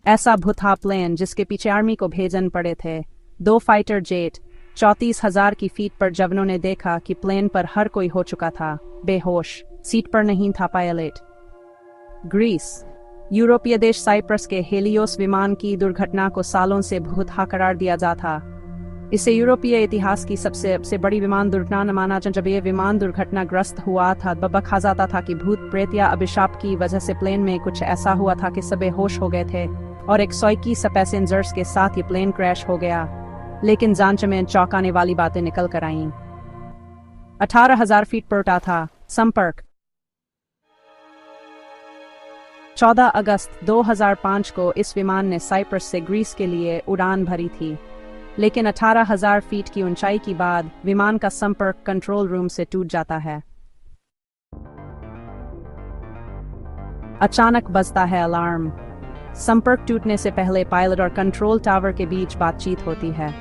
ऐसा भुथा प्लेन जिसके पीछे आर्मी को भेजन पड़े थे। 2 फाइटर जेट 34,000 की फीट पर जवानों ने देखा कि प्लेन पर हर कोई हो चुका था बेहोश, सीट पर नहीं था पायलट। ग्रीस। यूरोपीय देश साइप्रस के हेलियोस विमान की दुर्घटना को सालों से भुतहा करार दिया जाता था। इसे यूरोपीय इतिहास की सबसे बड़ी विमान दुर्घटना माना। जब यह विमान दुर्घटनाग्रस्त हुआ था तब कहा जाता था कि भूत प्रेत या अभिशाप की वजह से प्लेन में कुछ ऐसा हुआ था कि सब बेहोश हो गए थे और 121 पैसेंजर्स के साथ ये प्लेन क्रैश हो गया। लेकिन जांच में चौंकाने वाली बातें निकल कर आईं। 18,000 फीट पर उठा था संपर्क। 14 अगस्त 2005 को इस विमान ने साइप्रस से ग्रीस के लिए उड़ान भरी थी, लेकिन 18,000 फीट की ऊंचाई के बाद विमान का संपर्क कंट्रोल रूम से टूट जाता है। अचानक बजता है अलार्म। संपर्क टूटने से पहले पायलट और कंट्रोल टावर के बीच बातचीत होती है।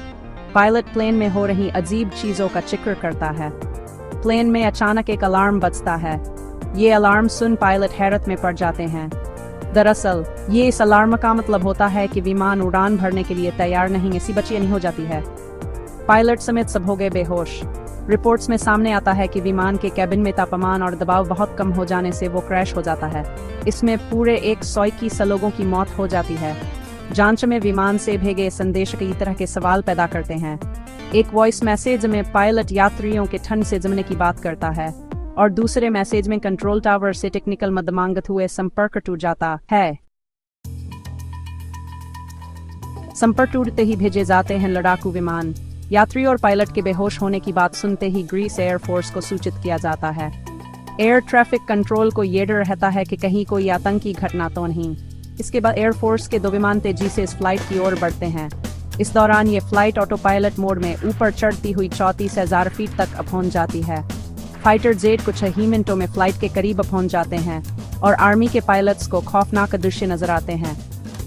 पायलट प्लेन में हो रही अजीब चीजों का जिक्र करता है। प्लेन में अचानक एक अलार्म बजता है। ये अलार्म सुन पायलट हैरत में पड़ जाते हैं। दरअसल ये इस अलार्म का मतलब होता है कि विमान उड़ान भरने के लिए तैयार नहीं, इसी बची नहीं हो जाती है। पायलट समेत सब हो गए बेहोश। रिपोर्ट्स में सामने आता है कि विमान के कैबिन में तापमान और दबाव बहुत कम हो जाने से वो क्रैश हो जाता है। इसमें पूरे 121 लोगों की मौत हो जाती है। जांच में विमान से भेजे संदेश कई तरह के सवाल पैदा करते हैं। एक वॉइस मैसेज में पायलट यात्रियों के ठंड से जमने की बात करता है और दूसरे मैसेज में कंट्रोल टावर से टेक्निकल मदद मांगते हुए संपर्क टूट जाता है। संपर्क टूटते ही भेजे जाते हैं लड़ाकू विमान। यात्री और पायलट के बेहोश होने की बात सुनते ही ग्रीस एयरफोर्स को सूचित किया जाता है। एयर ट्रैफिक कंट्रोल को ये डर रहता है कि कहीं कोई आतंकी घटना तो नहीं। इसके बाद एयरफोर्स के 2 विमान तेजी से इस फ्लाइट की ओर बढ़ते हैं। इस दौरान ये फ्लाइट ऑटो पायलट मोड में ऊपर चढ़ती हुई 34,000 फीट तक पहुंच जाती है। फाइटर जेट कुछ ही मिनटों में फ्लाइट के करीब पहुंच जाते हैं और आर्मी के पायलट्स को खौफनाक दृश्य नजर आते हैं।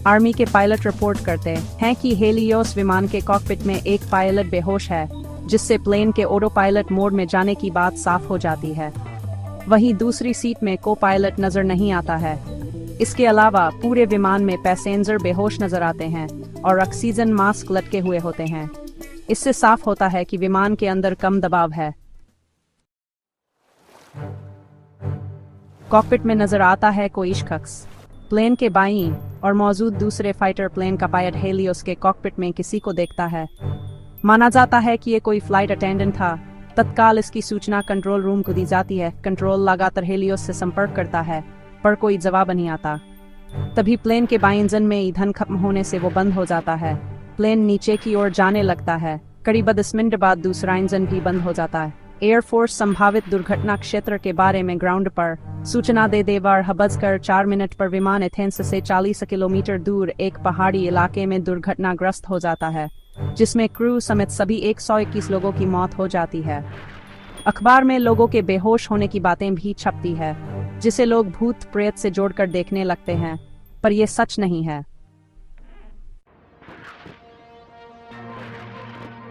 आर्मी के पायलट रिपोर्ट करते हैं कि हेलियोस विमान के कॉकपिट में एक पायलट बेहोश है, जिससे प्लेन के ऑटो पायलट मोड में जाने की बात साफ हो जाती है। वहीं दूसरी सीट में को पायलट नजर नहीं आता है। इसके अलावा पूरे विमान में पैसेंजर बेहोश नजर आते हैं और ऑक्सीजन मास्क लटके हुए होते हैं। इससे साफ होता है कि विमान के अंदर कम दबाव है। कॉकपिट में नजर आता है कोई शख्स। प्लेन के बाईं और मौजूद दूसरे फाइटर प्लेन का पायलट हेलियोस के कॉकपिट में किसी को देखता है। माना जाता है कि ये कोई फ्लाइट अटेंडेंट था। तत्काल इसकी सूचना कंट्रोल रूम को दी जाती है। कंट्रोल लगातार हेलियोस से संपर्क करता है, पर कोई जवाब नहीं आता। तभी प्लेन के बाईं इंजन में ईंधन खत्म होने से वो बंद हो जाता है। प्लेन नीचे की ओर जाने लगता है। करीब 10 मिनट बाद दूसरा इंजन भी बंद हो जाता है। एयरफोर्स संभावित दुर्घटना क्षेत्र के बारे में ग्राउंड पर सूचना दे देवर 4 पर विमान एथेंस से 40 किलोमीटर दूर एक पहाड़ी इलाके में दुर्घटनाग्रस्त हो जाता है, जिसमें क्रू समेत सभी 121 लोगों की मौत हो जाती है। अखबार में लोगों के बेहोश होने की बातें भी छपती है, जिसे लोग भूत प्रेत से जोड़कर देखने लगते हैं, पर यह सच नहीं है।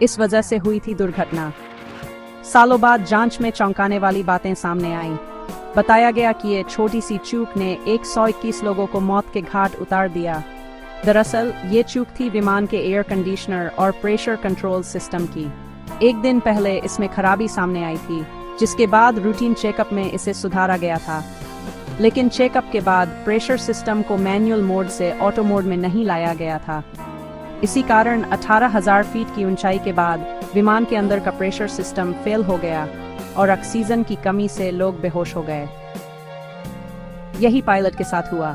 इस वजह से हुई थी दुर्घटना। सालों बाद जांच में चौंकाने वाली बातें सामने आईं। बताया गया कि ये छोटी सी चूक ने 121 लोगों को मौत के घाट उतार दिया। दरअसल ये चूक थी विमान के एयर कंडीशनर और प्रेशर कंट्रोल सिस्टम की। एक दिन पहले इसमें खराबी सामने आई थी, जिसके बाद रूटीन चेकअप में इसे सुधारा गया था। लेकिन चेकअप के बाद प्रेशर सिस्टम को मैनुअल मोड से ऑटो मोड में नहीं लाया गया था। इसी कारण 18,000 फीट की ऊंचाई के बाद विमान के अंदर का प्रेशर सिस्टम फेल हो गया और ऑक्सीजन की कमी से लोग बेहोश हो गए। यही पायलट के साथ हुआ।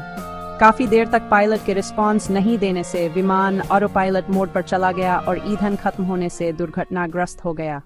काफी देर तक पायलट के रिस्पांस नहीं देने से विमान ऑटो पायलट मोड पर चला गया और ईंधन खत्म होने से दुर्घटनाग्रस्त हो गया।